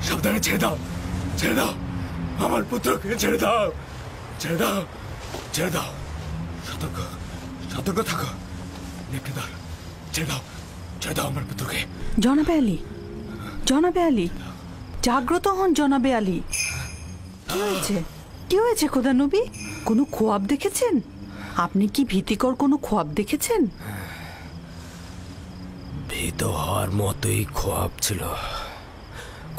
সাবধানে ছেড়ে দাও, ছেড়ে দাও আমার পুত্রকে, ছেড়ে দাও, ছেড়ে দাও, ছেড়ে দাও। সতর্ক, সতর্ক থাকো। নেকড়েদার, ছেড়ে দাও, ছেড়ে দাও আমার পুত্রকে। জনাবে আলী, জনাবে আলী, জাগ্রত হন জনাবে আলী। কি হয়েছে, কি হয়েছে খোদা নবী? কোনো খোয়াব দেখেছেন? আপনি কি ভীতিকর কোনো খোয়াব দেখেছেন? ভীত হওয়ার মতোই খোয়াব ছিল।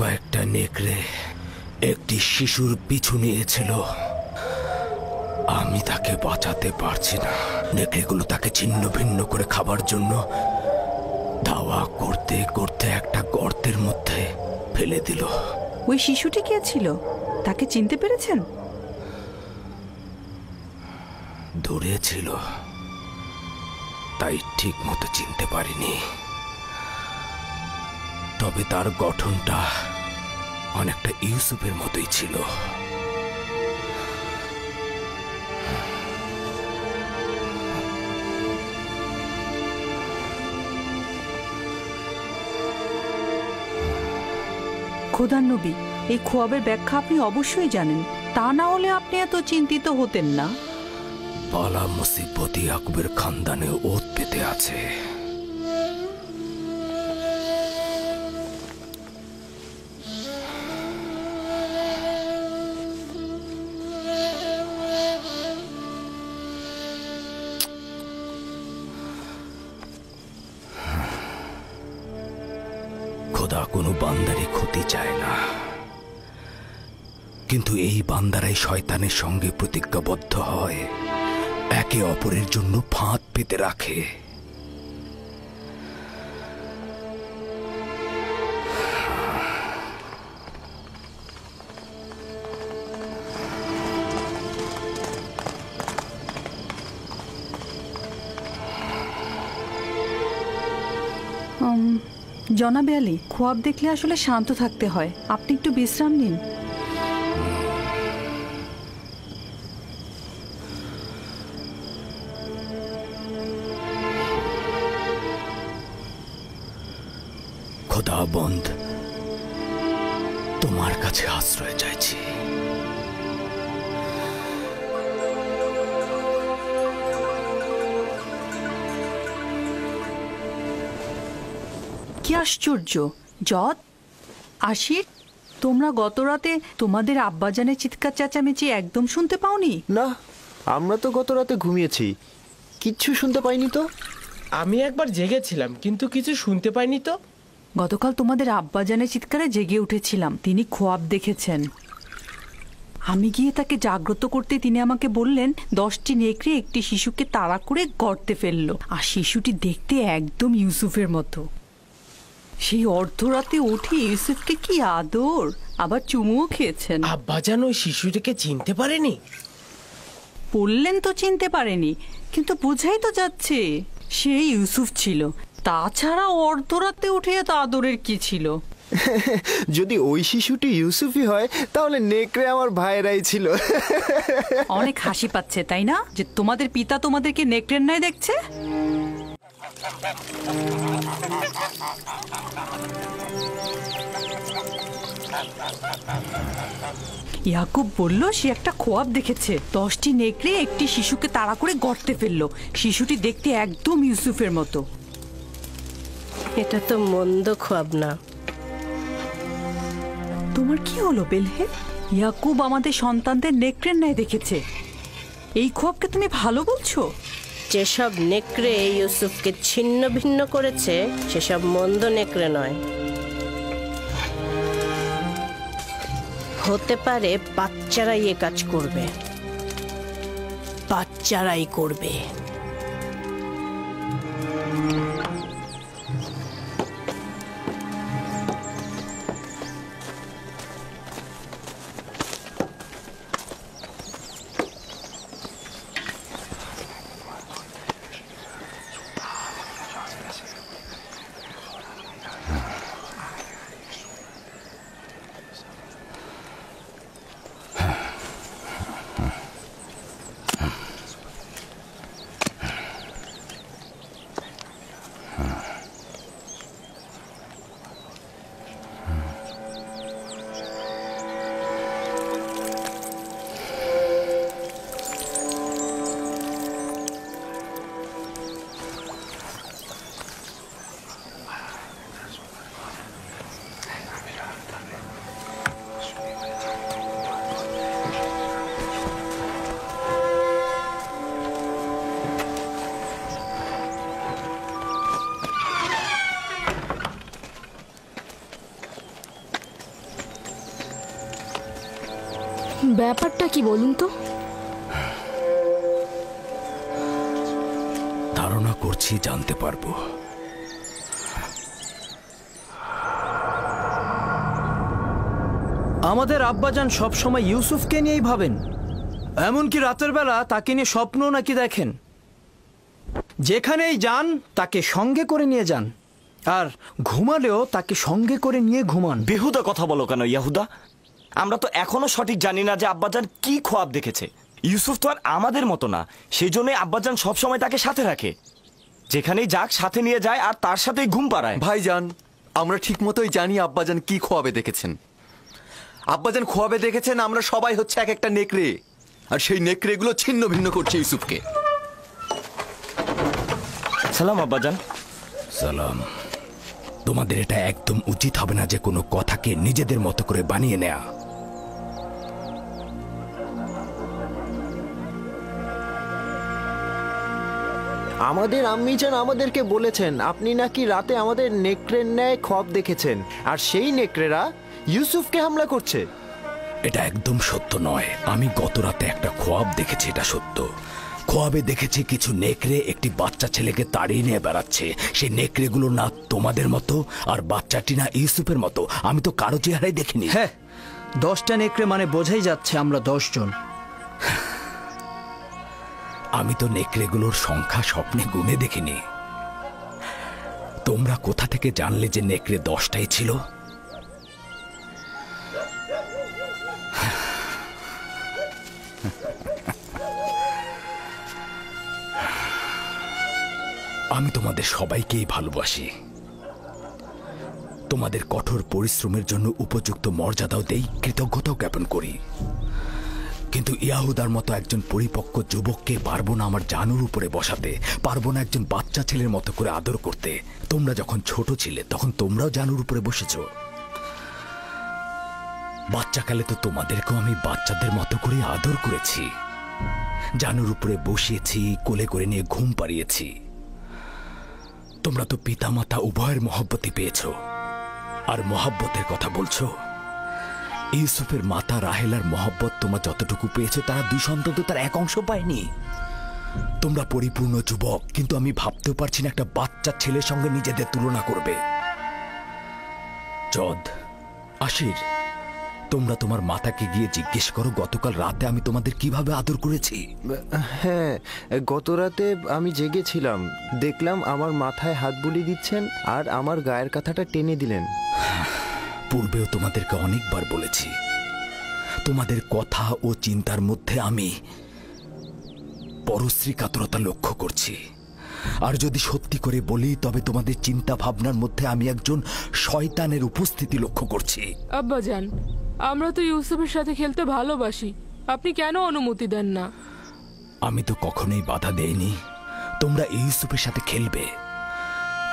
কয়েকটা নেকড়ে একটি শিশুর পিছু নিয়েছিল। আমি তাকে বাঁচাতে পারছি না। নেকড়েগুলো তাকে ছিন্ন ভিন্ন করে খাবার জন্য ধাওয়া করতে করতে একটা গর্তের মধ্যে ফেলে দিল। ওই শিশুটি কে ছিল? তাকে চিনতে পেরেছেন? দূরে ছিল, তাই ঠিক মতো চিনতে পারিনি। তবে তার গঠনটা অনেকটা ইউসুফের মতোই ছিল। খোদার নবী, এই খোয়াবের ব্যাখ্যা আপনি অবশ্যই জানেন, তা না হলে আপনি এত চিন্তিত হতেন না। বালা মুসিবত ইয়াকুবের খানদানে ওত পেতে আছে। খোদা কোনো বান্দারই ক্ষতি চায় না, কিন্তু এই বান্দারাই শয়তানের সঙ্গে প্রতিজ্ঞাবদ্ধ হয়, একে অপরের জন্য ফাঁদ পেতে রাখে। জনাবে আলী, খোয়াব দেখলে আসলে শান্ত থাকতে হয়, আপনি একটু বিশ্রাম নিন। খোদাবন্দ, তোমার কাছে আশ্রয় চাইছি। কি আশ্চর্য! জদ, আশির, তোমরা গত রাতে তোমাদের আব্বাজানের চিৎকার চেঁচামেচি একদম শুনতে পাওনি? না, আমরা তো গত রাতে ঘুমিয়েছি, কিচ্ছু শুনতে পাইনি তো। আমি একবার জেগেছিলাম, কিন্তু কিছু শুনতে পাইনি তো। গতকাল তোমাদের আব্বাজানের চিৎকারে জেগে উঠেছিলাম, তিনি খোয়াব দেখেছেন। আমি গিয়ে তাকে জাগ্রত করতে তিনি আমাকে বললেন 10টি নেকড়ে একটি শিশুকে তাড়া করে গর্তে ফেললো, আর শিশুটি দেখতে একদম ইউসুফের মতো। সেই অর্ধরাতে উঠে ইউসুফকে কি আদর, আবার চুমুও খেয়েছেন। আব্বাজান ওই শিশুটিকে চিনতে পারেনি? বললেন তো চিনতে পারেনি, কিন্তু বোঝাই তো যাচ্ছে সে ইউসুফ ছিল। তাছাড়া অর্ধরাতে উঠে এত আদরের কি ছিল? যদি ওই শিশুটি ইউসুফই হয়, তাহলে নেকড়ে আমার ভাইরাই ছিল। অনেক হাসি পাচ্ছে তাই না, যে তোমাদের পিতা তোমাদেরকে নেকড়ের ন্যায় দেখছে? ইয়াকুব বলল সে একটা খোয়াব দেখেছে, 10টি নেকড়ে একটি শিশুকে তাড়া করে গর্তে ফেললো, শিশুটি দেখতে একদম ইউসুফের মতো। এটা তো মন্দ খোয়াব না। তোমার কি হলো বেলহে? ইয়াকুব আমাদের সন্তানদের নেকড়ের ন্যায় দেখেছে, এই খোয়াবকে তুমি ভালো বলছো? যেসব নেকড়ে ইউসুফকে ছিন্ন ভিন্ন করেছে সেসব মন্দ নেকড়ে নয়। হতে পারে বাচ্চারাই এ কাজ করবে, বাচ্চারাই করবে। ব্যাপারটা কি বলুন তো? ধারণা করছি জানতে পারবো। আমাদের আব্বাজান সব সময় ইউসুফকে নিয়েই ভাবেন, এমনকি রাতের বেলা তাকে নিয়ে স্বপ্ন নাকি দেখেন। যেখানেই যান তাকে সঙ্গে করে নিয়ে যান, আর ঘুমালেও তাকে সঙ্গে করে নিয়ে ঘুমান। বেহুদা কথা বলো কেন ইয়াহুদা? আমরা তো এখনো সঠিক জানি না যে আব্বাজান কি খোয়াব দেখেছে। ইউসুফ তো আর আমাদের মতো না, সেই জন্যই আব্বাজান সবসময় তাকে সাথে রাখে। যেখানেই যাক সাথে নিয়ে যায় আর তার সাথেই ঘুম পাড়ায়। ভাইজান, আমরা ঠিক মতোই জানি আব্বাজান কি খোয়াবে দেখেছেন। আব্বাজান খোয়াবে দেখেছেন আমরা সবাই হচ্ছে এক একটা নেকড়ে, আর সেই নেকড়েগুলো ছিন্ন ভিন্ন করছে ইউসুফকে। সালাম আব্বাজান। সালাম। তোমাদের এটা একদম উচিত হবে না যে কোনো কথাকে নিজেদের মতো করে বানিয়ে নেয়া। আমাদের আম্মিজান আমাদেরকে বলেছেন আপনি নাকি রাতে আমাদের নেকড়ের ন্যায় খোয়াব দেখেছেন, আর সেই নেকড়েরা ইউসুফকে হামলা করছে। এটা একদম সত্য নয়। আমি গত রাতে একটা খোয়াব দেখেছি, এটা সত্য। খোয়াবে দেখেছি কিছু নেকড়ে একটি বাচ্চা ছেলেকে তাড়িয়ে নিয়ে বেড়াচ্ছে। সেই নেকড়েগুলো না তোমাদের মতো, আর বাচ্চাটি না ইউসুফের মতো। আমি তো কারো চেহারাই দেখিনি। হ্যাঁ, 10টা নেকড়ে মানে বোঝাই যাচ্ছে আমরা 10 জন। আমি তো নেকড়েগুলোর সংখ্যা স্বপ্নে গুনে দেখিনি। তোমরা কোথা থেকে জানলে যে নেকড়ে 10টাই ছিল? আমি তোমাদের সবাইকেই ভালোবাসি। তোমাদের কঠোর পরিশ্রমের জন্য উপযুক্ত মর্যাদাও দেই, কৃতজ্ঞতাও জ্ঞাপন করি। কিন্তু ইয়াহুদার মতো একজন পরিপক্ক যুবককে পারবো না আমার জানুর উপরে বসাতে, পারবো না একজন বাচ্চা ছেলের মতো করে আদর করতে। তোমরা যখন ছোট ছিলে তখন তোমরাও জানুর উপরে বসেছো। বাচ্চাকালে তো তোমাদেরকেও আমি বাচ্চাদের মতো করে আদর করেছি, জানুর উপরে বসিয়েছি, কোলে করে নিয়ে ঘুম পাড়িয়েছি। তোমরা তো পিতামাতা উভয়ের মহব্বতই পেয়েছো। আর মহব্বতের কথা বলছো, ইউসুফের মাতা রাহেলার মহব্বত তোমরা যতটুকু পেয়েছো তারা 2 সন্তান তো তার 1 অংশ পায়নি। তোমরা পরিপূর্ণ যুবক, কিন্তু আমি ভাবতেও পারছি না একটা বাচ্চা ছেলের সঙ্গে নিজেদের তুলনা করবে। জদ, আশির, তোমরা তোমার মাতাকে গিয়ে জিজ্ঞেস করো গতকাল রাতে আমি তোমাদের কিভাবে আদর করেছি। হ্যাঁ, গত রাতে আমি জেগেছিলাম, দেখলাম আমার মাথায় হাত বুলিয়ে দিচ্ছেন আর আমার গায়ের কাঁথাটা টেনে দিলেন। পূর্বেও তোমাদেরকে অনেকবার বলেছি, তোমাদের কথা ও চিন্তার মধ্যে আমি পরশ্রী কাতরতা লক্ষ্য করছি। আর যদি সত্যি করে বলি তবে তোমাদের চিন্তা ভাবনার মধ্যে আমি একজন শয়তানের উপস্থিতি লক্ষ্য করছি। আব্বাজান, আমরা তো ইউসুফের সাথে খেলতে ভালোবাসি, আপনি কেন অনুমতি দেন না? আমি তো কখনোই বাধা দেইনি তোমরা ইউসুফের সাথে খেলবে।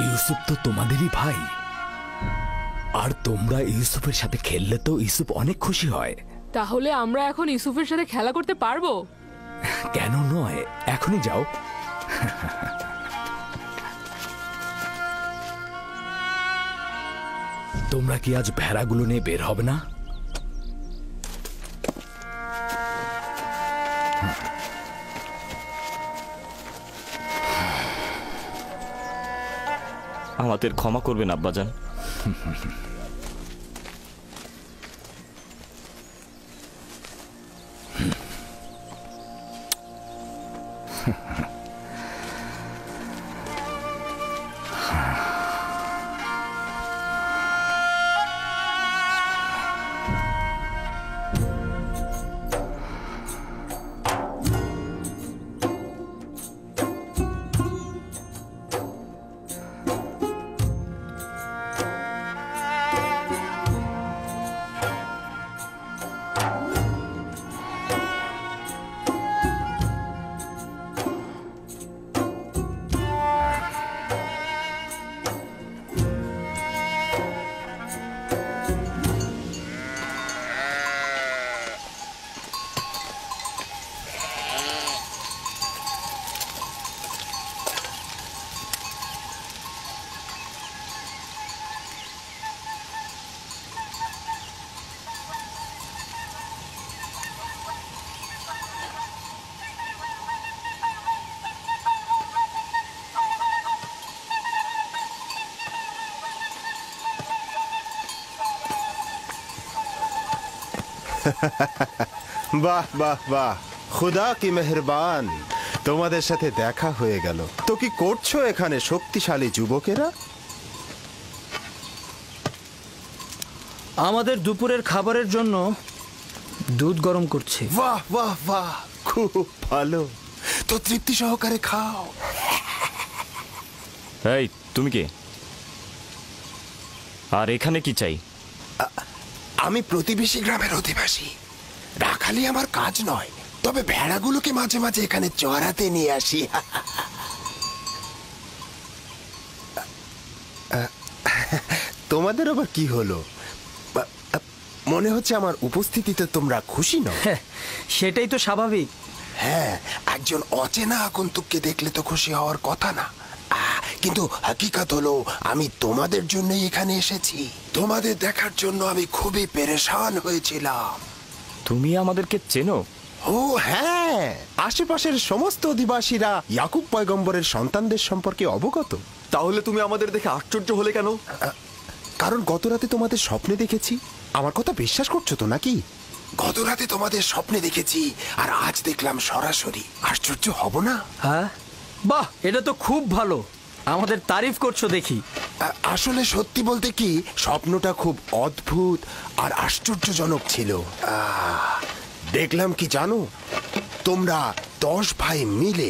ইউসুফ তো তোমাদেরই ভাই, আর তোমরা ইউসুফের সাথে খেললে তো ইউসুফ অনেক খুশি হয়। তাহলে আমরা এখন ইউসুফের সাথে খেলা করতে পারবো? কেন নয়, এখনই যাও। তোমরা কি আজ ভেড়াগুলো নিয়ে বের হবে না? আমাদের ক্ষমা করবেন আব্বাজান। বাহ বাহ বাহ, খুদা কি মেহেরবান, তোমাদের সাথে দেখা হয়ে গেল। তো কি করছো এখানে শক্তিশালী যুবকেরা? আমাদের দুপুরের খাবারের জন্য দুধ গরম করছি। বাহ বাহ বাহ, খুব ভালো। তো তৃপ্তি সহকারে খাও। এই তুমি কে, আর এখানে কি চাই? আমি প্রতিবেশী গ্রামের অধিবাসী। রাখালি আমার কাজ নয়, তবে ভেড়াগুলোকে মাঝে মাঝে এখানে চড়াতে নিয়ে আসি। তোমাদের আবার কি হলো? মনে হচ্ছে আমার উপস্থিতিতে তোমরা খুশি নও। সেটাই তো স্বাভাবিক। হ্যাঁ, একজন অচেনা আগন্তুককে দেখলে তো খুশি হওয়ার কথা না, কিন্তু হাকিকত হলো আমি তোমাদের জন্যই এখানে এসেছি। তোমাদের দেখার জন্য আমি খুবই পেরেশান হয়েছিলাম। তুমি আমাদেরকে চেনো? ও হ্যাঁ, আশেপাশের সমস্ত অধিবাসীরা ইয়াকুব পয়গম্বরের সন্তানদের সম্পর্কে অবগত। তাহলে তুমি আমাদের দেখে আশ্চর্য হলে কেন? কারণ গত রাতে তোমাদের স্বপ্নে দেখেছি। আমার কথা বিশ্বাস করছো তো নাকি? গত রাতে তোমাদের স্বপ্নে দেখেছি, আর আজ দেখলাম সরাসরি। আশ্চর্য হব না? হ্যাঁ, বাহ, এটা তো খুব ভালো। আমাদের তারিফ করছো দেখি। আসলে সত্যি বলতে কি, স্বপ্নটা খুব অদ্ভুত আর আশ্চর্যজনক ছিল। দেখলাম কি জানো, তোমরা 10 ভাই মিলে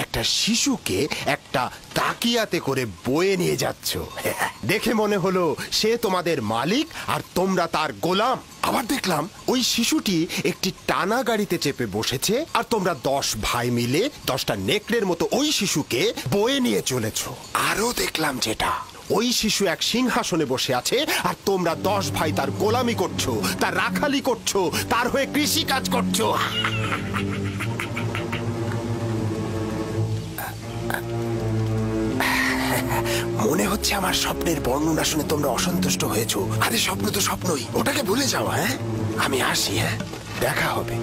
একটা শিশুকে একটা তাকিয়াতে করে বয়ে নিয়ে যাচ্ছ। দেখে মনে হলো সে তোমাদের মালিক আর তোমরা তার গোলাম। আবার দেখলাম ওই শিশুটি একটি টানা গাড়িতে চেপে বসেছে, আর তোমরা 10 ভাই মিলে 10টা নেকড়ের মতো ওই শিশুকে বয়ে নিয়ে চলেছ। আরো দেখলাম যেটা, ওই শিশু এক সিংহাসনে বসে আছে, আর তোমরা 10 ভাই তার গোলামি করছো, তার রাখালি করছো, তার হয়ে কৃষি কাজ করছো। মনে হচ্ছে আমার স্বপ্নের বর্ণনা শুনে তোমরা অসন্তুষ্ট হয়েছো। আরে স্বপ্ন তো স্বপ্নই, ওটাকে ভুলে যাও। হ্যাঁ, আমি আসি। হ্যাঁ, দেখা হবে।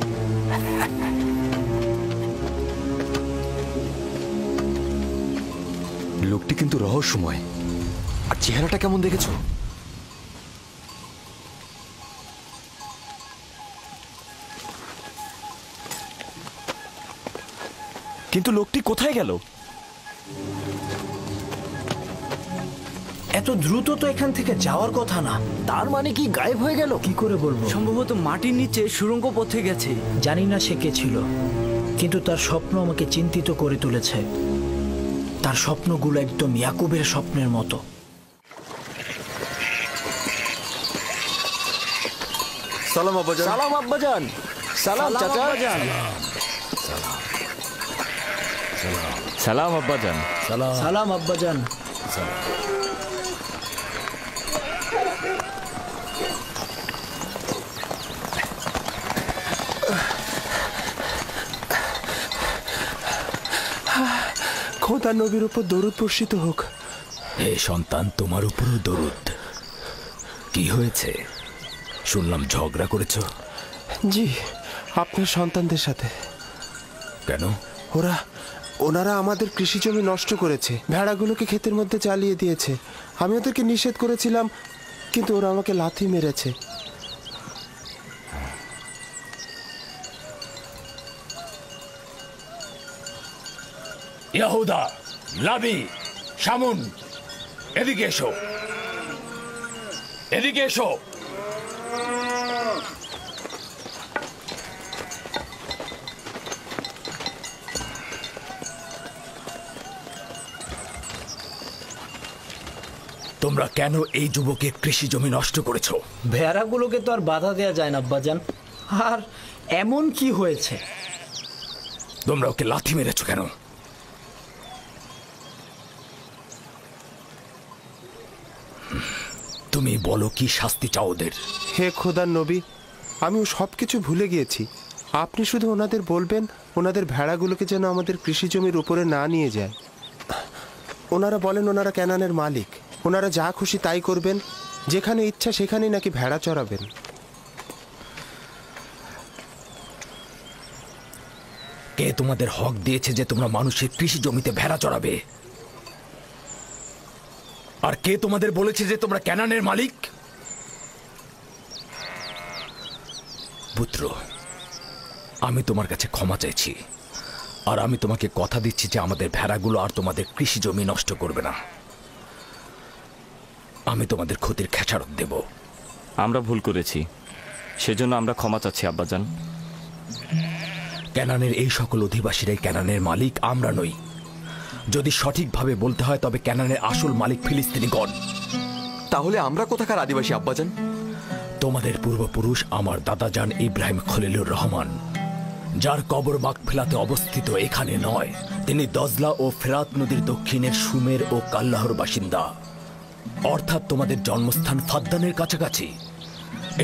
লোকটি কিন্তু রহস্যময়। আর চেহারাটা কেমন দেখেছো? কিন্তু লোকটি কোথায় গেল? এত দ্রুত তো এখান থেকে যাওয়ার কথা না। তার মানে কি গায়েব হয়ে গেল? কি করে বলবো? সম্ভবত মাটির নিচে সুড়ঙ্গ পথে গেছে। জানি না সে কে ছিল, কিন্তু তার স্বপ্ন আমাকে চিন্তিত করে তুলেছে। তার স্বপ্নগুলো একদম ইয়াকুবের স্বপ্নের মতো। সালাম আব্বাজান। সালাম আব্বাজান। সালাম চাচা। সালাম আব্বাজান। সালাম আব্বাজান। খোদা নবীর উপর দরুদ বর্ষিত হোক। হে সন্তান, তোমার উপরও দরুদ। কি হয়েছে? শুনলাম ঝগড়া করেছো। জি, আপনার সন্তানদের সাথে। কেন? ওনারা আমাদের কৃষি জমি নষ্ট করেছে, ভেড়াগুলোকে ক্ষেতের মধ্যে চালিয়ে দিয়েছে। আমি ওদেরকে নিষেধ করেছিলাম, কিন্তু ওরা আমাকে লাথি মেরেছে। ইয়াহুদা, লাবি, শামুন, এদিকে এসো, এদিকে এসো। তোমরা কেন এই যুবকের কৃষি জমি নষ্ট করেছো? ভেড়াগুলোকে তো আর বাধা দেয়া যায় না আব্বাজান। আর এমন কি হয়েছে? তোমরা ওকে লাথি মেরেছো কেন? তুমি বলো, কি শাস্তি চাও ওদের? হে খোদার নবী, আমিও সবকিছু ভুলে গিয়েছি। আপনি শুধু ওনাদের বলবেন ওনাদের ভেড়াগুলোকে যেন আমাদের কৃষি জমির উপরে না নিয়ে যায়। ওনারা বলেন ওনারা ক্যানানের মালিক, ওনারা যা খুশি তাই করবেন, যেখানে ইচ্ছা সেখানেই নাকি ভেড়া চড়াবেন। কে তোমাদের হক দিয়েছে যে তোমরা মানুষের কৃষি জমিতে ভেড়া চড়াবে? আর কে তোমাদের বলেছে যে তোমরা ক্যানানের মালিক? পুত্র, আমি তোমার কাছে ক্ষমা চাইছি, আর আমি তোমাকে কথা দিচ্ছি যে আমাদের ভেড়াগুলো আর তোমাদের কৃষি জমি নষ্ট করবে না। আমি তোমাদের ক্ষতির খেসারত দেব। আমরা ভুল করেছি, সেজন্য আমরা ক্ষমা চাচ্ছি আব্বাজান। ক্যানানের এই সকল অধিবাসীরাই ক্যানানের মালিক, আমরা নই। যদি সঠিকভাবে বলতে হয় তবে ক্যানানের আসল মালিক ফিলিস্তিনিগণ। তাহলে আমরা কোথাকার আদিবাসী আব্বাজান? তোমাদের পূর্বপুরুষ আমার দাদাজান ইব্রাহিম খলিলুর রহমান, যার কবর মাকফেলাতে অবস্থিত এখানে নয়। তিনি দজলা ও ফেরাত নদীর দক্ষিণের সুমের ও কাল্লাহর বাসিন্দা, অর্থাৎ তোমাদের জন্মস্থান ফাদ্দানের কাছাকাছি।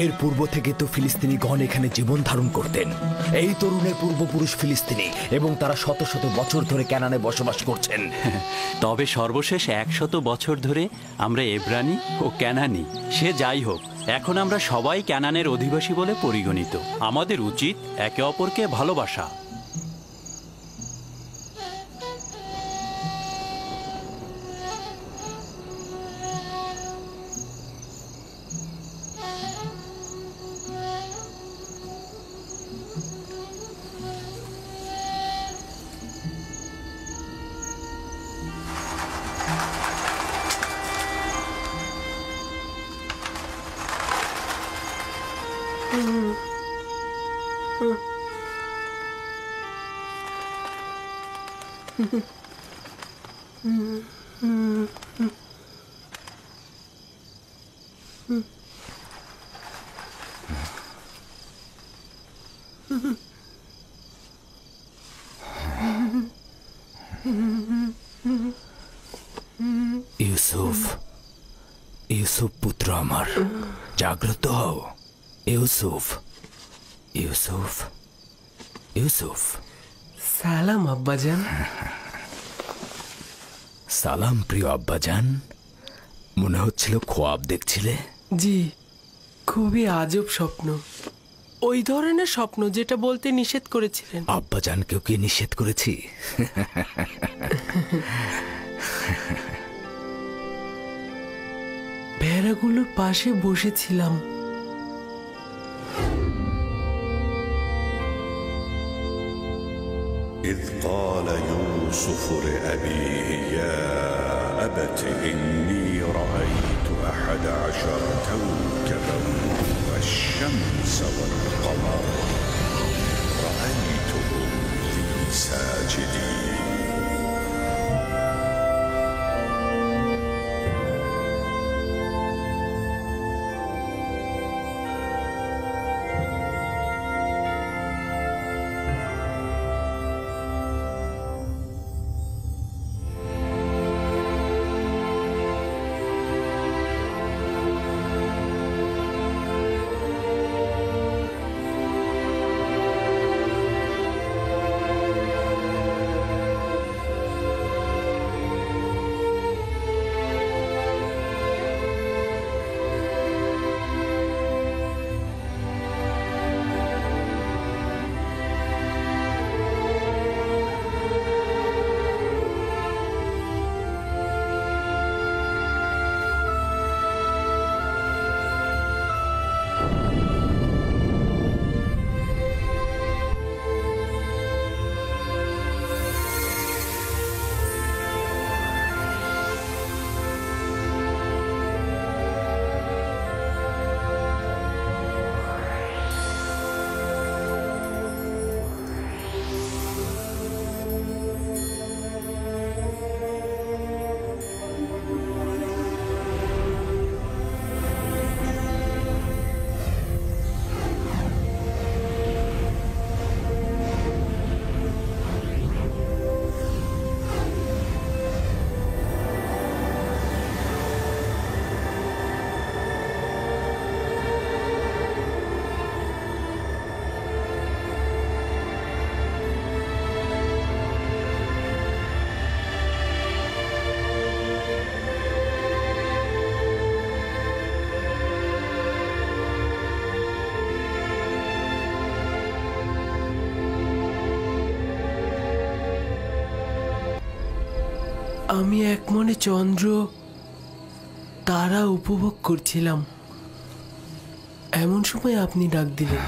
এর পূর্ব থেকে তো ফিলিস্তিনিগণ এখানে জীবন ধারণ করতেন। এই তরুণের পূর্বপুরুষ ফিলিস্তিনি এবং তারা শত শত বছর ধরে ক্যানানে বসবাস করছেন। তবে সর্বশেষ 100 বছর ধরে আমরা এব্রানি ও ক্যানানি। সে যাই হোক, এখন আমরা সবাই ক্যানানের অধিবাসী বলে পরিগণিত। আমাদের উচিত একে অপরকে ভালোবাসা। ইউসুফ, ইউসুফ পুত্র আমার, জাগ্রত হও। ইউসুফ, ইউসুফ, ইউসুফ। সালাম আব্বাজান। সালাম প্রিয় আব্বাজান। মনে হচ্ছিল খোয়াব দেখছিলে। জি, খুবই আজব স্বপ্ন। ওই ধরনের স্বপ্ন যেটা বলতে নিষেধ করেছিলেন। আব্বাজানকেও কি নিষেধ করেছি? ভেড়াগুলোর পাশে বসেছিলাম। إذ قال يوسف لأبيه يا أبت إني رأيت 11 كوكبا والشمس والقمر رأيتهم لي ساجدين আমি এক মনে চন্দ্র তারা উপভোগ করছিলাম। এমন সময় আপনি ডাক দিলেন।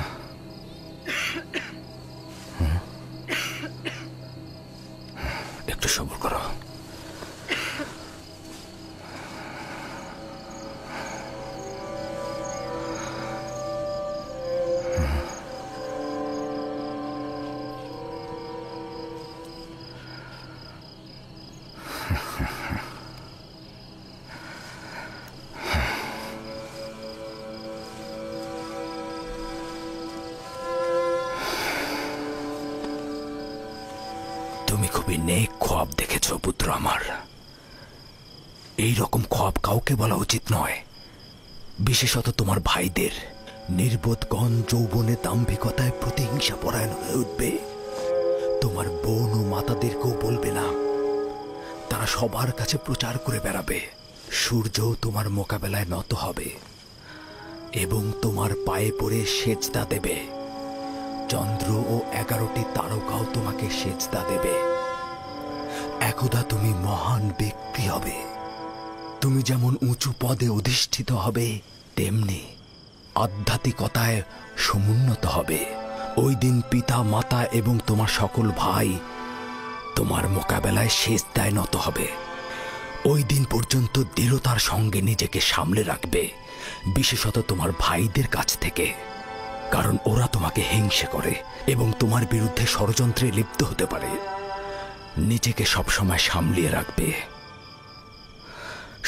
তুমি খুবই নেক খোয়াব দেখেছ পুত্র আমার। এই রকম খোয়াব কাউকে বলা উচিত নয়, বিশেষত তোমার ভাইদের। নির্বোধগণ যৌবনে দাম্ভিকতায় প্রতিহিংসা পরায়ণ হয়ে উঠবে। তোমার বোন ও মাতাদেরকেও বলবে না, তারা সবার কাছে প্রচার করে বেড়াবে। সূর্যও তোমার মোকাবেলায় নত হবে এবং তোমার পায়ে পড়ে সেজদা দেবে। চন্দ্র ও 11টি তারকাও তোমাকে সেজদা দেবে। একদা তুমি মহান ব্যক্তি হবে। তুমি যেমন উঁচু পদে অধিষ্ঠিত হবে, তেমনি আধ্যাত্মিকতায় সমুন্নত হবে। ওই দিন পিতা মাতা এবং তোমার সকল ভাই তোমার মোকাবেলায় সেজদায় নত হবে। ওই দিন পর্যন্ত দৃঢ়তার সঙ্গে নিজেকে সামলে রাখবে, বিশেষত তোমার ভাইদের কাছ থেকে, কারণ ওরা তোমাকে হিংসে করে এবং তোমার বিরুদ্ধে ষড়যন্ত্রে লিপ্ত হতে পারে। নিজেকে সবসময় সামলিয়ে রাখবে।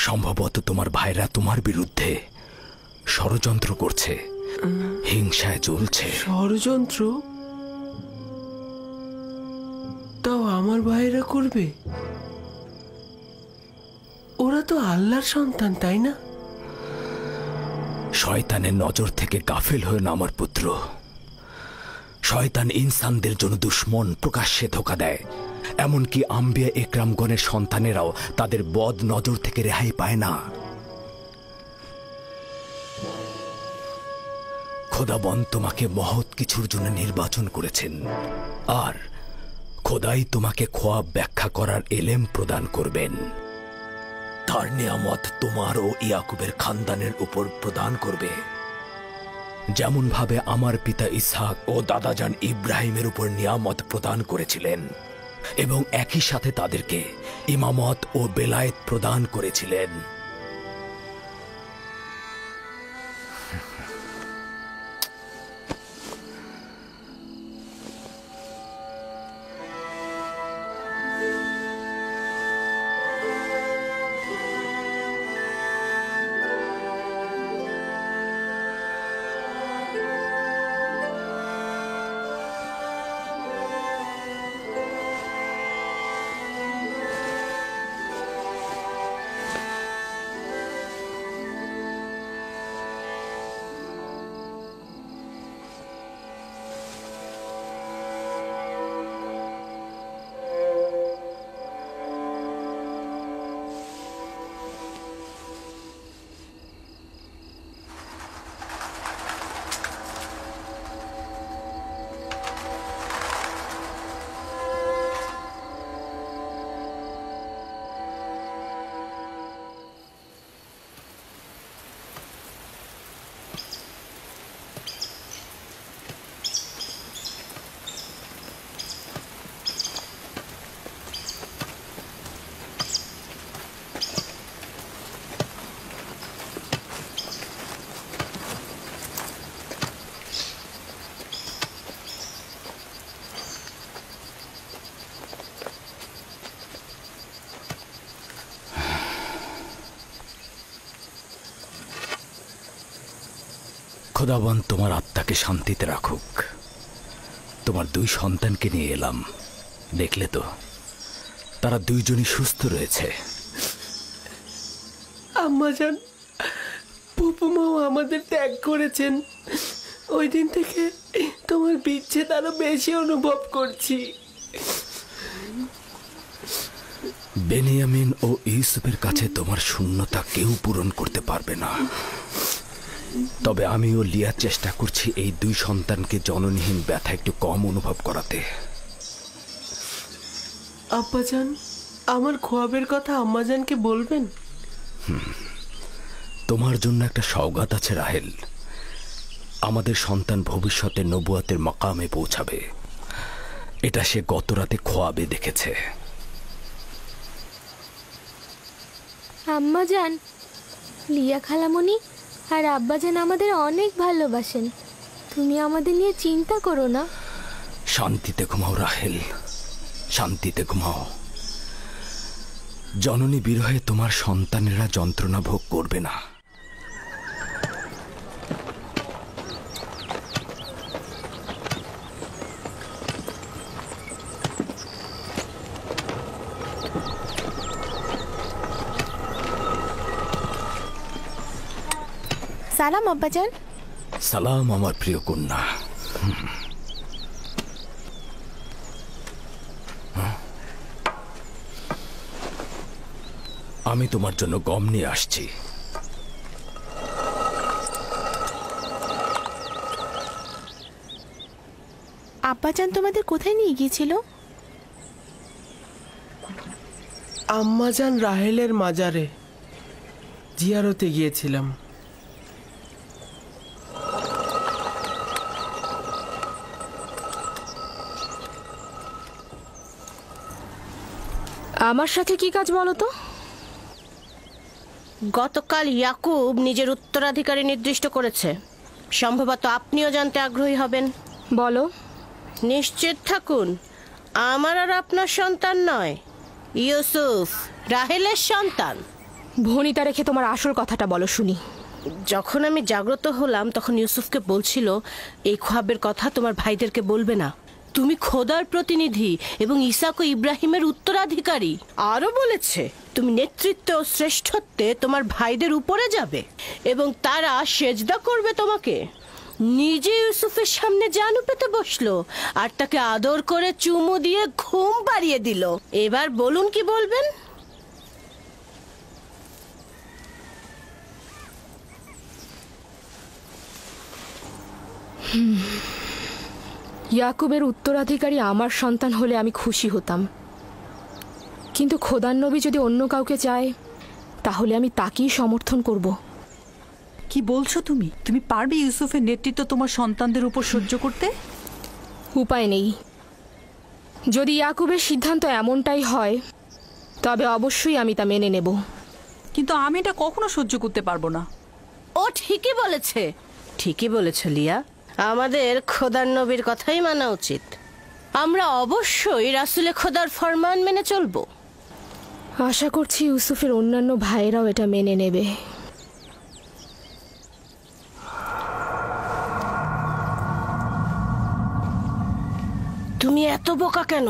সম্ভবত তোমার ভাইরা তোমার বিরুদ্ধে ষড়যন্ত্র করছে, হিংসায় জ্বলছে। ষড়যন্ত্র? তাও আমার ভাইরা করবে? ওরা তো আল্লাহর সন্তান, তাই না? শয়তানের নজর থেকে গাফিল হয়ে না আমার পুত্র। শয়তান ইনসানদের জন্য দুশ্মন, প্রকাশ্যে ধোঁকা দেয়। এমনকি আম্বিয়া একরামগণের সন্তানেরাও তাদের বদ নজর থেকে রেহাই পায় না। খোদাবন তোমাকে মহৎ কিছুর জন্য নির্বাচন করেছেন, আর খোদাই তোমাকে খোয়াব ব্যাখ্যা করার এলেম প্রদান করবেন। তার নিয়ামত তোমার ও ইয়াকুবের খানদানের উপর প্রদান করবে, যেমন ভাবে আমার পিতা ইসহাক ও দাদাজান ইব্রাহিমের উপর নিয়ামত প্রদান করেছিলেন এবং একই সাথে তাদেরকে ইমামত ও বেলায়েত প্রদান করেছিলেন। খোদাবন তোমার আত্মাকে শান্তিতে রাখুক। তোমার 2 সন্তানকে নিয়ে এলাম, দেখলে তো তারা দুইজনই সুস্থ রয়েছে। আম্মাজান, ফুপুমাও আমাদের ত্যাগ করেছেন। ওই দিন থেকে তোমার বিচ্ছেদ আরো বেশি অনুভব করছি। বেনিয়ামিন ও ইউসুফের কাছে তোমার শূন্যতা কেউ পূরণ করতে পারবে না। তবে আমিও লিয়ার চেষ্টা করছি এই 2 সন্তানকে জননীহীন ব্যথা একটু কম অনুভব করাতে। আব্বাজান, আমার খোয়াবের কথা আম্মাজানকে বলবেন? তোমার জন্য একটা সওগাত আছে রাহেল। আমাদের সন্তান ভবিষ্যতে নবুয়াতের মাকামে পৌঁছাবে, এটা সে গত রাতে খোয়াবে দেখেছে। আম্মাজান, লিয়া খালামণি আর আব্বাজান আমাদের অনেক ভালোবাসেন। তুমি আমাদের নিয়ে চিন্তা করো না। শান্তিতে ঘুমাও রাহেল, শান্তিতে ঘুমাও। জননী বিরহে তোমার সন্তানেরা যন্ত্রণা ভোগ করবে না। সালাম আব্বাজান। সালাম আমার প্রিয় কন্যা। আমি তোমার জন্য গম নিয়ে আসছি। আব্বাজান তোমাদের কোথায় নিয়ে গিয়েছিল? আম্মাজান রাহেলের মাজারে জিয়ারতে গিয়েছিলাম। আমার সাথে কি কাজ বলো তো? গতকাল ইয়াকুব নিজের উত্তরাধিকারী নির্দিষ্ট করেছে। সম্ভবত আপনিও জানতে আগ্রহী হবেন। বলো। নিশ্চিত থাকুন, আমার আর আপনার সন্তান নয়, ইউসুফ রাহেলের সন্তান। ভনিতা রেখে তোমার আসল কথাটা বলো শুনি। যখন আমি জাগ্রত হলাম তখন ইউসুফকে বলছিল, এই খ্বাবের কথা তোমার ভাইদেরকে বলবে না, তুমি খোদার প্রতিনিধি এবং ইসাক ও ইব্রাহিমের উত্তরাধিকারী। আরো বলেছে তুমি নেতৃত্বে ও শ্রেষ্ঠত্বে তোমার ভাইদের উপরে যাবে এবং তারা সেজদা করবে তোমাকে। নিজে ইউসুফের সামনে জানু পেতে বসলো আর তাকে আদর করে চুমু দিয়ে ঘুম পাড়িয়ে দিল। এবার বলুন কি বলবেন? ইয়াকুবের উত্তরাধিকারী আমার সন্তান হলে আমি খুশি হতাম, কিন্তু খোদার নবী যদি অন্য কাউকে চায় তাহলে আমি তাকেই সমর্থন করব। কি বলছো তুমি? তুমি পারবে ইউসুফের নেতৃত্ব তোমার সন্তানদের উপর সহ্য করতে? উপায় নেই। যদি ইয়াকুবের সিদ্ধান্ত এমনটাই হয় তবে অবশ্যই আমি তা মেনে নেব, কিন্তু আমি এটা কখনো সহ্য করতে পারবো না। ও ঠিকই বলেছে, ঠিকই বলেছে লিয়া। আমাদের খোদার নবীর কথাই মানা উচিত। আমরা অবশ্যই রাসূলে খোদার ফরমান মেনে চলব। আশা করছি ইউসুফের অন্যান্য ভাইয়েরাও এটা মেনে নেবে। তুমি এত বোকা কেন?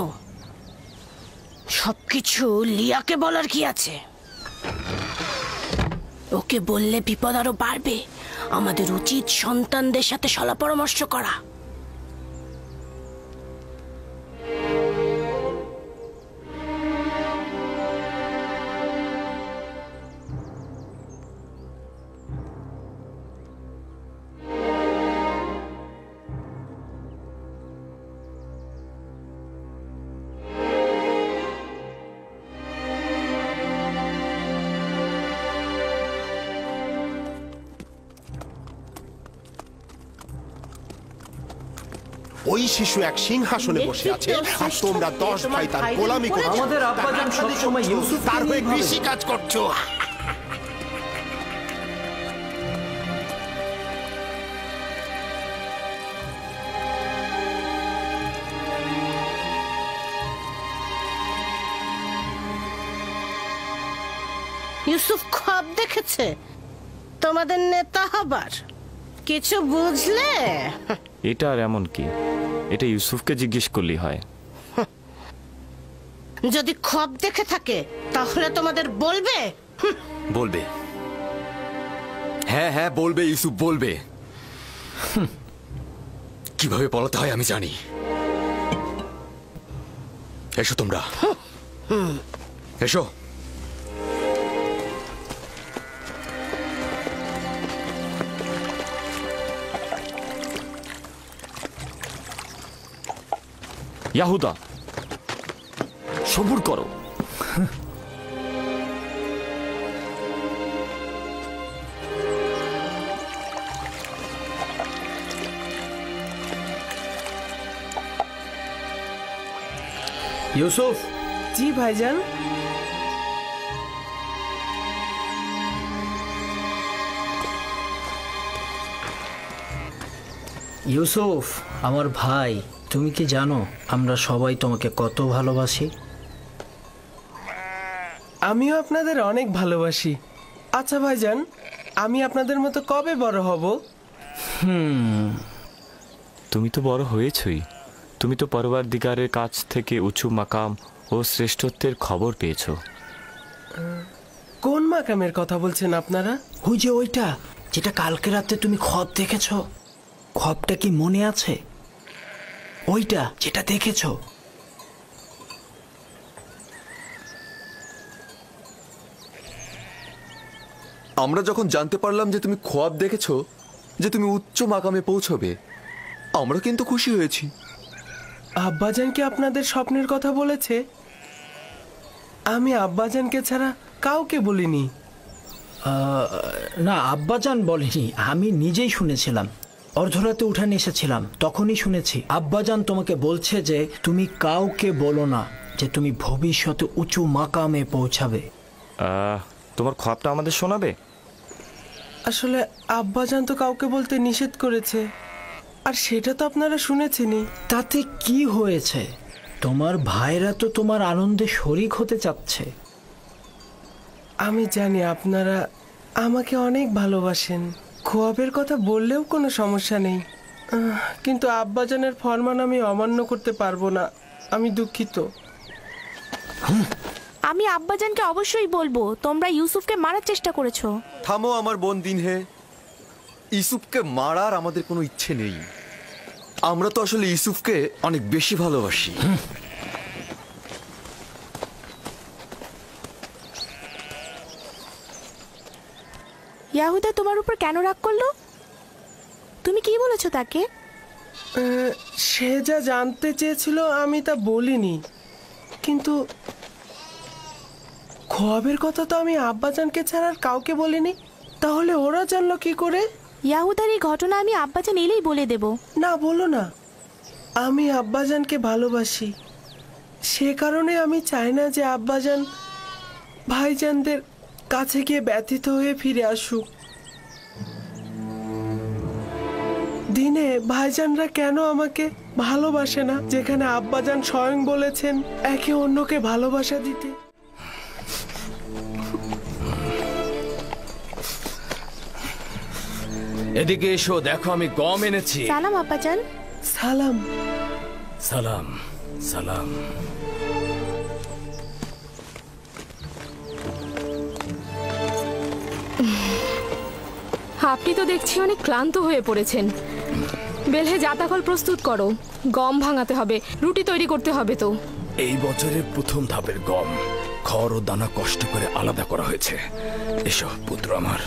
সবকিছু লিয়াকে বলার কি আছে? ওকে বললে বিপদ আরো বাড়বে। আমাদের উচিত সন্তানদের সাথে সলা পরামর্শ করা। ওই শিশু এক সিংহাসনে বসে আছে আর তোমরা 10 ভাই তার গোলামি করছো। আমাদের আব্বাজান সবসময় ইউসুফ তার হয়ে কৃষি কাজ করছো। ইউসুফ খ্বাব দেখেছে তোমাদের নেতা হবার। কিছু বুঝলে? এটা আর এমন কি? এটা ইউসুফকে জিজ্ঞেস করলেই হয়। যদি খ্বাব দেখে থাকে তাহলে তোমাদের বলবে। বলবে, হ্যাঁ হ্যাঁ বলবে, ইউসুফ বলবে। কিভাবে পলাতে হয় আমি জানি। এসো তোমরা, এসো। ইয়াহুদা, সবুর করো। ইউসুফ। জি ভাইজান। ইউসুফ আমার ভাই, তুমি কি জানো আমরা সবাই তোমাকে কত ভালোবাসি? আমিও আপনাদের অনেক ভালোবাসি। আচ্ছা ভাইজান, আমি আপনাদের মতো কবে বড় হব? তুমি তো বড় হয়েছই। তুমি তো পরওয়ারদিগারের কাছ থেকে উঁচু মাকাম ও শ্রেষ্ঠত্বের খবর পেয়েছো। কোন মাকামের কথা বলছেন আপনারা? ওই যে ওইটা, যেটা কালকে রাতে তুমি খব দেখেছো, খবটা কি মনে আছে? ওইটা যেটা দেখেছো। আমরা যখন জানতে পারলাম যে তুমি খোয়াব দেখেছো, যে তুমি উচ্চ মাকামে পৌঁছবে, আমরা কিন্তু খুশি হয়েছি। আব্বাজান কি আপনাদের স্বপ্নের কথা বলেছে? আমি আব্বাজানকে ছাড়া কাউকে বলিনি। না, আব্বাজান বলেনি, আমি নিজেই শুনেছিলাম। অর্ধরাতে উঠানে এসেছিলাম, তখনই শুনেছি আব্বাজান তোমাকে বলছে যে তুমি কাউকে বলো না যে তুমি ভবিষ্যতে উঁচু মাকামে পৌঁছাবে। তোমার খোয়াবটা আমাদের শোনাবে? আসলে আব্বাজান তো কাউকে বলতে নিষেধ করেছে, আর সেটা তো আপনারা শুনেছেনই। তাতে কি হয়েছে? তোমার ভাইরা তো তোমার আনন্দে শরিক হতে চাচ্ছে। আমি জানি আপনারা আমাকে অনেক ভালোবাসেন, খোয়াবের কথা বললেও কোনো সমস্যা নেই, কিন্তু আব্বাজানের ফরমান আমি অমান্য করতে পারবো না। আমি দুঃখিত। আমি আব্বাজানকে অবশ্যই বলবো তোমরা ইউসুফকে মারার চেষ্টা করেছো। থামো আমার বোন দিনহে, ইউসুফকে মারার আমাদের কোনো ইচ্ছে নেই। আমরা তো আসলে ইউসুফকে অনেক বেশি ভালোবাসি। ইয়াহুদা তোমার উপর কেন রাগ করলো? তুমি কি বলেছো তাকে? সে যা জানতে চেয়েছিল আমি তা বলিনি, কিন্তু খোয়াবের কথা তো আমি আব্বাজানকে ছাড়া আর কাউকে বলিনি। তাহলে ওরা জানলো কি করে? ইয়াহুদার এই ঘটনা আমি আব্বাজান এলেই বলে দেব। না, বলো না। আমি আব্বাজানকে ভালোবাসি, সে কারণে আমি চাই না যে আব্বাজান ভাইজানদের কাছে গিয়ে ব্যথিত হয়ে ফিরে আসুক। দিনে ভাইজানরা কেন আমাকে ভালোবাসে না, যেখানে আব্বাজান স্বয়ং বলেছেন একে অন্যকে ভালোবাসা দিতে? এদিকে এসো, দেখো আমি গম এনেছি। সালাম আব্বাজান। সালাম। সালাম সালাম। আপনি তো দেখছি অনেক ক্লান্ত হয়ে পড়েছেন। বেলহে জাতাকল প্রস্তুত করো, গম ভাঙাতে হবে, রুটি তৈরি করতে হবে। তো এই বছরের প্রথম ধাপের গম খড় ও দানা কষ্ট করে আলাদা করা হয়েছে। এসো পুত্র আমার।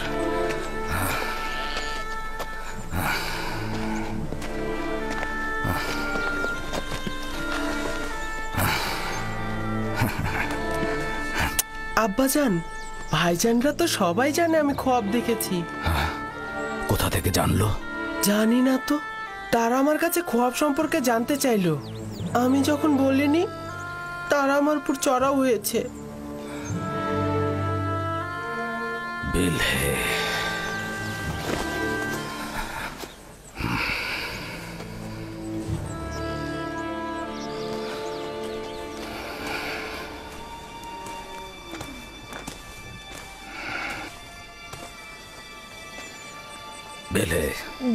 আব্বাজান, ভাইজানরা তো সবাই জানে আমি খোয়াব দেখেছি। কোথা থেকে জানলো? জানি না তো, তারা আমার কাছে খোয়াব সম্পর্কে জানতে চাইলো। আমি যখন বলিনি, তারা আমার উপর চড়াও হয়েছে। বেলহে, বেলে।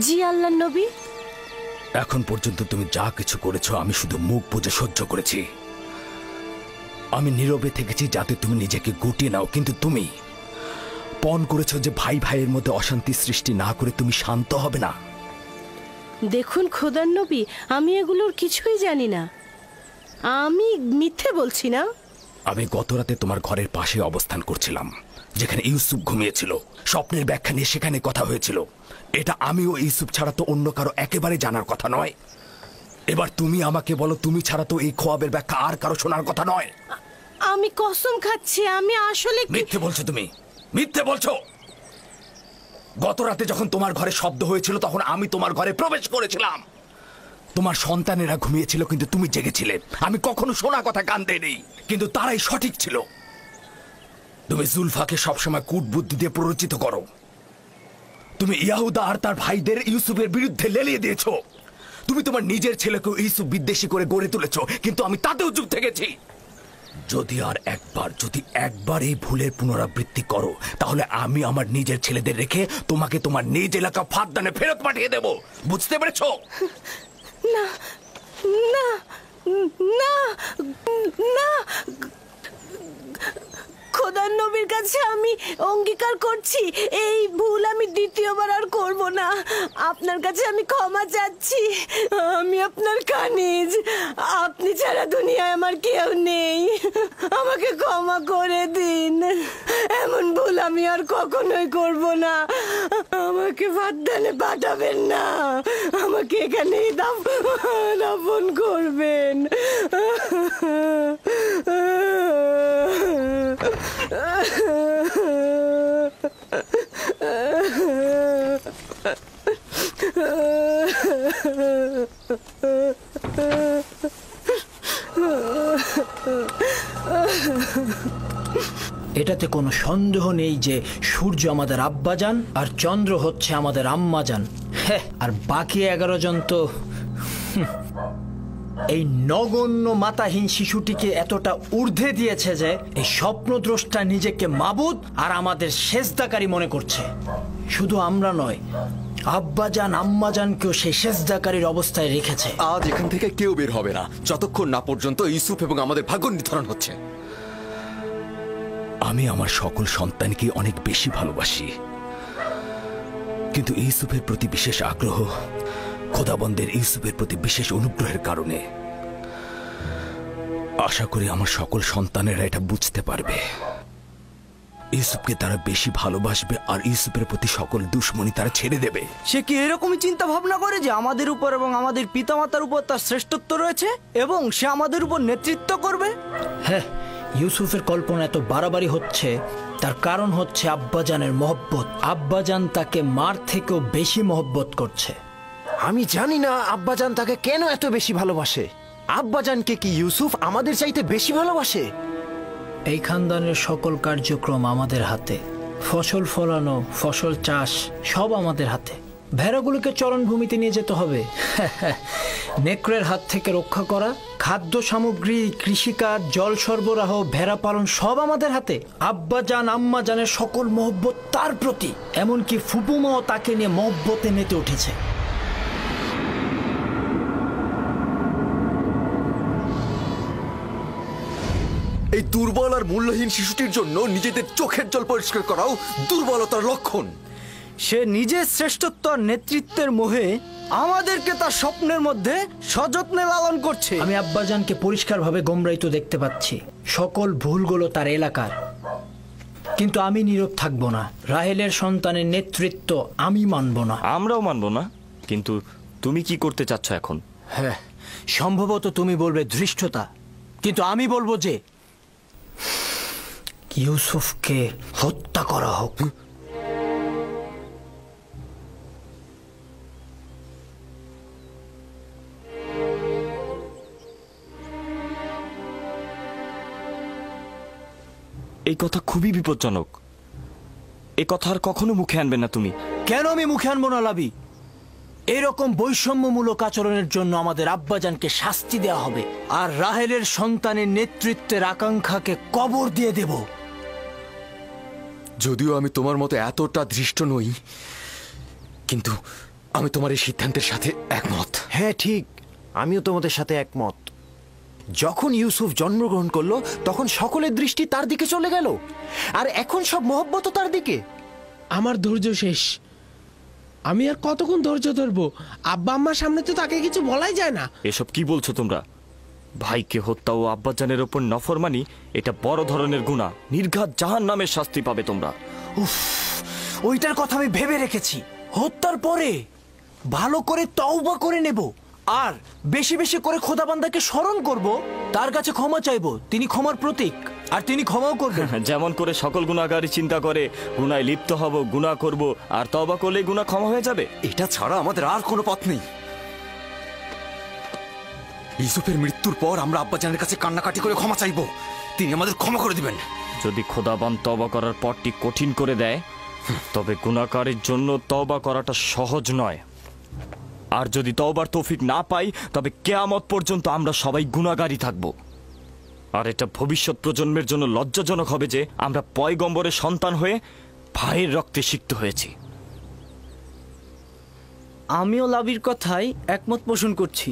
জি আল্লাহর নবী। এখন পর্যন্ত তুমি যা কিছু করেছো আমি শুধু মুখ বুজে সহ্য করেছি। আমি নীরবে থেকেছি যাতে তুমি নিজেকে গুটিয়ে নাও, কিন্তু তুমি পণ করেছো যে ভাই ভাইয়ের মধ্যে অশান্তি সৃষ্টি না করে তুমি শান্ত হবে না। দেখুন খোদার নবী, আমি এগুলোর কিছুই জানি না। আমি মিথ্যে বলছি না। আমি গত রাতে তোমার ঘরের পাশে অবস্থান করছিলাম, যেখানে ইউসুফ ঘুমিয়েছিল। স্বপ্নের ব্যাখ্যা নিয়ে সেখানে কথা হয়েছিল। এটা আমি ও ইউসুফ ছাড়া তো অন্য কারো একেবারে জানার কথা নয়। এবার তুমি আমাকে বলো, তুমি ছাড়া তো এই খোয়াবের ব্যাখ্যা আর কারো শোনার কথা নয়। আমি কসম খাচ্ছি, আমি আসলে। মিথ্যে বলছো তুমি, মিথ্যে বলছো। গত রাতে যখন তোমার ঘরে শব্দ হয়েছিল তখন আমি তোমার ঘরে প্রবেশ করেছিলাম। তোমার সন্তানেরা ঘুমিয়েছিল কিন্তু তুমি জেগেছিলে। আমি কখনো শোনা কথা কান দেইনি, কিন্তু তারাই সঠিক ছিল। তুমি জুলফাকে সবসময় কূটবুদ্ধি দিয়ে প্ররোচিত করো। তুমি ইয়াহুদা আর তার ভাইদের ইউসুফের বিরুদ্ধে লেলিয়ে দিয়েছো। তুমি তোমার নিজের ছেলেকে ইউসুফ বিদ্বেষী করে গড়ে তুলেছো, কিন্তু আমি তাতেও চুপ থেকেছি। যদি একবার এই ভুলের পুনরাবৃত্তি করো, তাহলে আমি আমার নিজের ছেলেদের রেখে তোমাকে তোমার নিজ এলাকা ফাঁদদানে ফেরত পাঠিয়ে দেব। বুঝতে পেরেছো? না না না না, খোদার নবীর কাছে আমি অঙ্গীকার করছি এই ভুল আমি দ্বিতীয়বার আর করব না। আপনার কাছে আমি ক্ষমা চাচ্ছি। আমি আপনার কানিজ, আপনি ছাড়া দুনিয়ায় আমার কেউ নেই। আমাকে ক্ষমা করে দিন। এমন ভুল আমি আর কখনোই করব না। আমাকে ফাদ্দানে পাঠাবেন না, আমাকে এখানেই দাফন করবেন। এটাতে কোনো সন্দেহ নেই যে সূর্য আমাদের আব্বাজান আর চন্দ্র হচ্ছে আমাদের আম্মাজান। হ্যাঁ, আর বাকি 11 জন তো এই নগণ্য মাতাহীন শিশুটিকে এতটা ঊর্ধ্বে দিয়েছে যে এই স্বপ্নদ্রষ্টা নিজেকে মাবুদ আর আমাদের সেজদাকারী মনে করছে। শুধু আমরা নয়, আব্বাজান আম্মাজানকেও সেই সেজদাকারীর অবস্থায় রেখেছে। আজ এখান থেকে কেউ বের হবে না যতক্ষণ না পর্যন্ত ইউসুফ এবং আমাদের ভাগ্য নির্ধারণ হচ্ছে। আমি আমার সকল সন্তানকে অনেক বেশি ভালোবাসি, কিন্তু ইউসুফের প্রতি বিশেষ আগ্রহ খোদাবন্দের ইউসুফের প্রতি বিশেষ অনুগ্রহের কারণে। আশা করি আমার সকল সন্তানেরা এটা বুঝতে পারবে। ইউসুফকে তারা বেশি ভালোবাসবে আর ইউসুফের প্রতি সকল দুশ্মনী তারা ছেড়ে দেবে। সে কি এরকমই চিন্তা ভাবনা করে যে আমাদের উপর এবং আমাদের পিতামাতার উপর তার শ্রেষ্ঠত্ব রয়েছে এবং সে আমাদের উপর নেতৃত্ব করবে? হ্যাঁ, ইউসুফের কল্পনা এত বাড়াবাড়ি হচ্ছে তার কারণ হচ্ছে আব্বাজানের মহব্বত। আব্বাজান তাকে মার থেকেও বেশি মহব্বত করছে। আমি জানি না আব্বাজান তাকে কেন এত বেশি ভালোবাসে। আব্বাজানকে কি ইউসুফ আমাদের চাইতে বেশি ভালোবাসে? এই খানদানের সকল কার্যক্রম আমাদের হাতে। ফসল ফলানো, ফসল চাষ সব আমাদের হাতে। ভেড়াগুলোকে চরণভূমিতে নিয়ে যেতে হবে, নেকড়ের হাত থেকে রক্ষা করা, খাদ্য সামগ্রী, কৃষিকাজ, জল সরবরাহ, ভেড়া পালন সব আমাদের হাতে। আব্বাজান আম্মাজানের সকল মহব্বত তার প্রতি, এমনকি ফুপুমাও তাকে নিয়ে মহব্বতে মেতে উঠেছে। এই দুর্বল আর মূল্যহীন শিশুটির জন্য নিজেদের চোখের জল পরিষ্কার করাও দুর্বলতার লক্ষণ। সে নিজের শ্রেষ্ঠত্ব আর নেতৃত্বের মোহে আমাদেরকে তার স্বপ্নের মধ্যে সযত্নে লালন করছে। আমি আব্বাজানকে পরিষ্কারভাবে গোমরাইত দেখতে পাচ্ছি। সকল ভুলগুলো তার এলাকার, কিন্তু আমি নীরব থাকবো না। রাহেলের সন্তানের নেতৃত্ব আমি মানব না। আমরাও মানব না, কিন্তু তুমি কি করতে চাচ্ছ এখন? হ্যাঁ, সম্ভবত তুমি বলবে ধৃষ্টতা, কিন্তু আমি বলবো যে ইউসুফকে হত্যা করা হোক। এই কথা খুবই বিপজ্জনক। এই কথা আর কখনো মুখে আনবে না তুমি। কেন আমি মুখে আনবো না লাবি? এরকম বৈষম্যমূলক আচরণের জন্য আমাদের আব্বাজানকে শাস্তি দেওয়া হবে, আর রাহেলের সন্তানের নেতৃত্বের আকাঙ্ক্ষাকে কবর দিয়ে দেব। যদিও আমি তোমার মতো এতটা ধৃষ্ট নই, কিন্তু আমি তোমার এই সিদ্ধান্তের সাথে একমত। হ্যাঁ ঠিক, আমিও তোমাদের সাথে একমত। যখন ইউসুফ জন্মগ্রহণ করলো তখন সকলের দৃষ্টি তার দিকে চলে গেল, আর এখন সব মহব্বত তার দিকে। আমার ধৈর্য শেষ। আমি আর কতক্ষণ ধৈর্য ধরবো? আব্বা আম্মার সামনে তো তাকে কিছু বলাই যায় না। এসব কি বলছো তোমরা? ভাইকে হত্যা ও আব্বাজানের ওপর নফরমানি এটা বড় ধরনের গুনাহ। নির্ঘাত জাহান্নামের শাস্তি পাবে তোমরা। উফ, ওইটার কথা আমি ভেবে রেখেছি। হত্যার পরে ভালো করে তওবা করে নেব, আর বেশি বেশি করে খোদাবান্দাকে স্মরণ করব, তার কাছে ক্ষমা চাইবো। তিনি ক্ষমার প্রতীক, আর তিনি ক্ষমাও করবেন। যেমন করে সকল গুনাহগারী চিন্তা করে গুনায় লিপ্ত হব, গুনাহ করব, আর তওবা করলে গুনাহ ক্ষমা হয়ে যাবে। এটা ছাড়া আমাদের আর কোনো পথ নেই। ইউসুফের মৃত্যুর পর আমরা আব্বাজানের কাছে কান্নাকাটি করে ক্ষমা চাইবো, তিনি আমাদের ক্ষমা করে দিবেন। যদি খোদাবান তওবা করার পথটি কঠিন করে দেয়, তবে গুনাহকারীর জন্য তওবা করাটা সহজ নয়। আর যদি তওবার তৌফিক না পাই, তবে কিয়ামত পর্যন্ত আমরা সবাই গুনাহগারী থাকব। আর এটা ভবিষ্যৎ প্রজন্মের জন্য লজ্জাজনক হবে যে আমরা পয়গম্বরের সন্তান হয়ে ভাইয়ের রক্তে সিক্ত হয়েছি। আমিও লাবির কথাই একমত পোষণ করছি,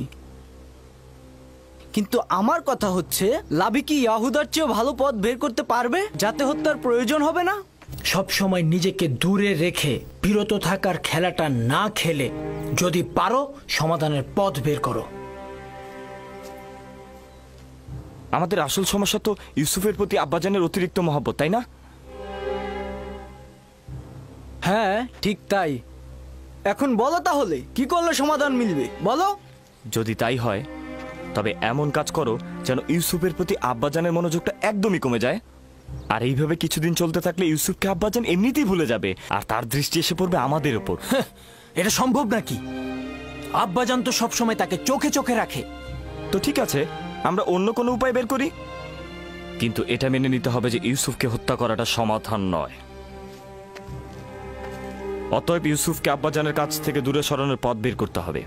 কিন্তু আমার কথা হচ্ছে লাভি কি ইয়াহুদার চেয়েও ভালো পথ বের করতে পারবে যাতে হত্যার প্রয়োজন হবে না? সব সময় নিজেকে দূরে রেখে বিরত থাকার খেলাটা না খেলে যদি পারো সমাধানের পথ বের করো। আমাদের আসল সমস্যা তো ইউসুফের প্রতি আব্বাজানের অতিরিক্ত মহব্বত, তাই না? হ্যাঁ ঠিক তাই। এখন বলো তাহলে কি করলে সমাধান মিলবে, বলো। যদি তাই হয় তবে এমন কাজ করো যেন ইউসুফের প্রতি আব্বাজানের মনোযোগটা একদমই কমে যায়। আর এইভাবে কিছুদিন চলতে থাকলে ইউসুফকে আব্বাজান এমনিতেই ভুলে যাবে আর তার দৃষ্টি এসে পড়বে আমাদের উপর। এটা সম্ভব নাকি? আব্বাজান তো সবসময় তাকে চোখে চোখে রাখে। তো ঠিক আছে, আমরা অন্য কোনো উপায় বের করি, কিন্তু এটা মেনে নিতে হবে যে ইউসুফকে হত্যা করাটা সমাধান নয়। অতএব ইউসুফকে আব্বাজানের কাছ থেকে দূরে সরানোর পথ বের করতে হবে।